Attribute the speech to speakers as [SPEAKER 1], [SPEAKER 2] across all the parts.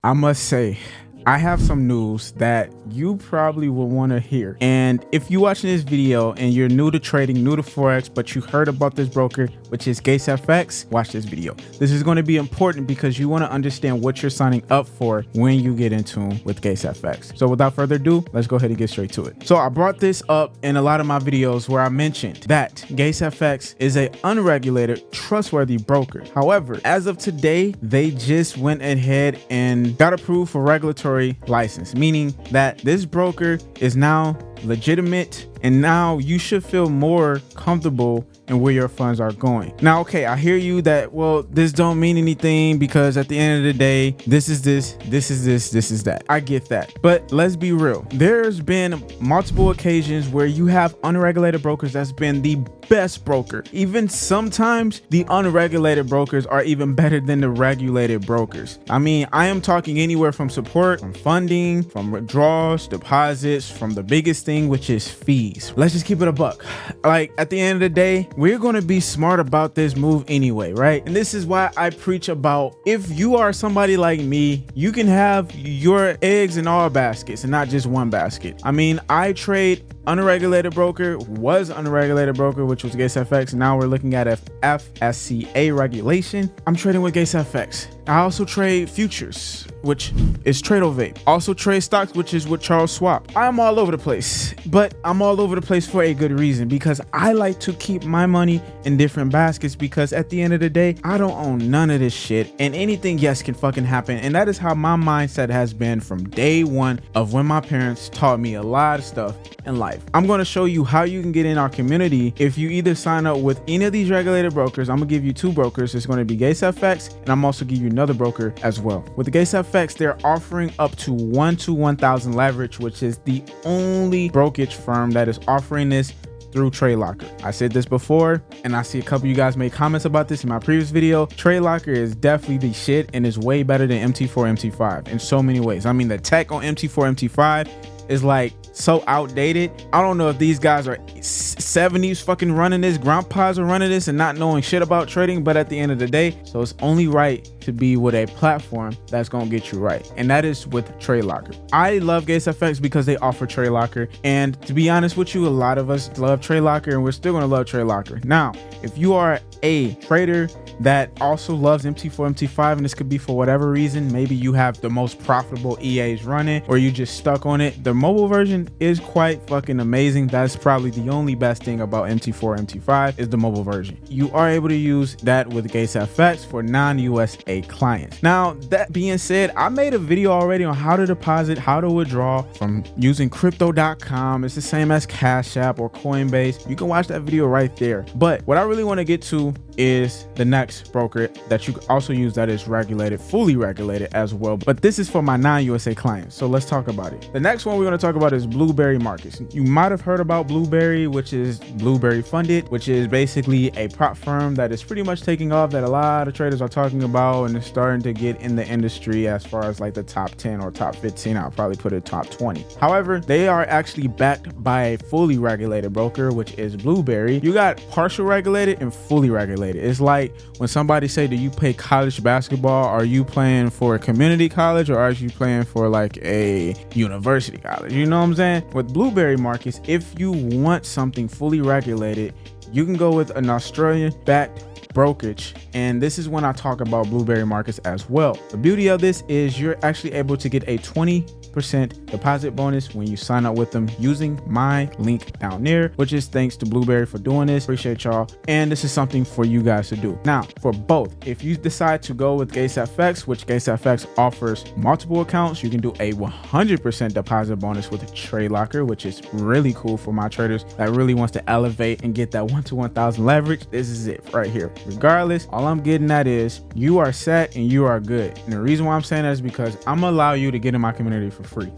[SPEAKER 1] I must say, I have some news that you probably will want to hear. And if you're watching this video and you're new to trading, new to Forex, but you heard about this broker, which is GatesFX, watch this video. This is going to be important because you want to understand what you're signing up for when you get in tune with GatesFX. So without further ado, let's go ahead and get straight to it. So I brought this up in a lot of my videos where I mentioned that GatesFX is an unregulated, trustworthy broker. However, as of today, they just went ahead and got approved for regulatory license, meaning that this broker is now legitimate, and now you should feel more comfortable in where your funds are going. Now, okay, I hear you that, well, this don't mean anything because at the end of the day, this is this, this is this, this is that. I get that. But let's be real. There's been multiple occasions where you have unregulated brokers that's been the best broker. Even sometimes the unregulated brokers are even better than the regulated brokers. I mean, I am talking anywhere from support, from funding, from withdrawals, deposits, from the biggest thing, which is fees. Let's just keep it a buck. Like, at the end of the day, we're going to be smart about this move anyway, right? And this is why I preach about, if you are somebody like me, you can have your eggs in all baskets and not just one basket. I mean, I trade unregulated broker, was unregulated broker, which was GatesFX. Now we're looking at a FSCA regulation. I'm trading with GatesFX. I also trade futures, which is Tradelocker. Also trade stocks, which is with Charles Schwab. I'm all over the place, but I'm all over the place for a good reason, because I like to keep my money in different baskets, because at the end of the day, I don't own none of this shit, and anything, yes, can fucking happen. And that is how my mindset has been from day one of when my parents taught me a lot of stuff in life. I'm going to show you how you can get in our community if you either sign up with any of these regulated brokers. I'm going to give you two brokers. It's going to be GatesFX, and I'm also give you another broker as well. With the GatesFX, they're offering up to 1 to 1,000 leverage, which is the only brokerage firm that is offering this through Tradelocker. I said this before, and I see a couple of you guys made comments about this in my previous video. Tradelocker is definitely the shit and is way better than MT4, MT5 in so many ways. I mean, the tech on MT4, MT5 is like so outdated. I don't know if these guys are 70s fucking running this, grandpas are running this and not knowing shit about trading, but at the end of the day, so it's only right to be with a platform that's gonna get you right, and that is with Tradelocker. I love GatesFX because they offer Tradelocker, and to be honest with you, a lot of us love Tradelocker, and we're still gonna love Tradelocker. Now, if you are a trader that also loves MT4, MT5, and this could be for whatever reason, maybe you have the most profitable EAs running, or you just stuck on it, the mobile version is quite fucking amazing. That's probably the only best thing about MT4, MT5 is the mobile version. You are able to use that with GatesFX for non-USA clients. Now, that being said, I made a video already on how to deposit, how to withdraw from using crypto.com. It's the same as Cash App or Coinbase. You can watch that video right there. But what I really want to get to is the next broker that you can also use that is regulated, fully regulated as well. But this is for my non-USA clients. So let's talk about it. The next one we're going to talk about is Blueburry Markets. You might have heard about Blueburry, which is Blueburry Funded, which is basically a prop firm that is pretty much taking off, that a lot of traders are talking about, and is starting to get in the industry as far as like the top 10 or top 15. I'll probably put it top 20. However, they are actually backed by a fully regulated broker, which is Blueburry. You got partial regulated and fully regulated. It's like when somebody say, do you play college basketball? Are you playing for a community college, or are you playing for like a university college? You know what I'm saying? With Blueburry Markets, if you want something fully regulated, you can go with an Australian backed brokerage, and this is when I talk about Blueburry Markets as well. The beauty of this is you're actually able to get a 20% deposit bonus when you sign up with them using my link down there, which is thanks to Blueburry for doing this. Appreciate y'all, and this is something for you guys to do. Now, for both, if you decide to go with GatesFX, which GatesFX offers multiple accounts, you can do a 100% deposit bonus with Tradelocker, which is really cool for my traders that really wants to elevate and get that 1 to 1,000 leverage. This is it right here. Regardless, all I'm getting at is you are set and you are good. And the reason why I'm saying that is because I'm gonna allow you to get in my community for free.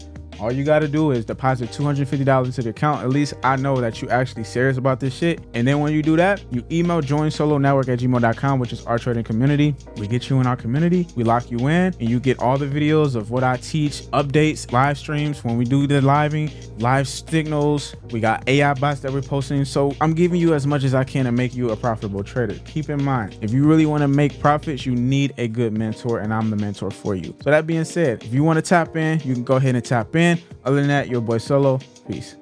[SPEAKER 1] All you got to do is deposit $250 into the account. At least I know that you actually serious about this shit. And then when you do that, you email joinsolonetwork@gmail.com, which is our trading community. We get you in our community, we lock you in, and you get all the videos of what I teach, updates, live streams when we do the live signals. We got AI bots that we're posting. So I'm giving you as much as I can to make you a profitable trader. Keep in mind, if you really want to make profits, you need a good mentor, and I'm the mentor for you. So that being said, if you want to tap in, you can go ahead and tap in. Other than that, your boy Solo. Peace.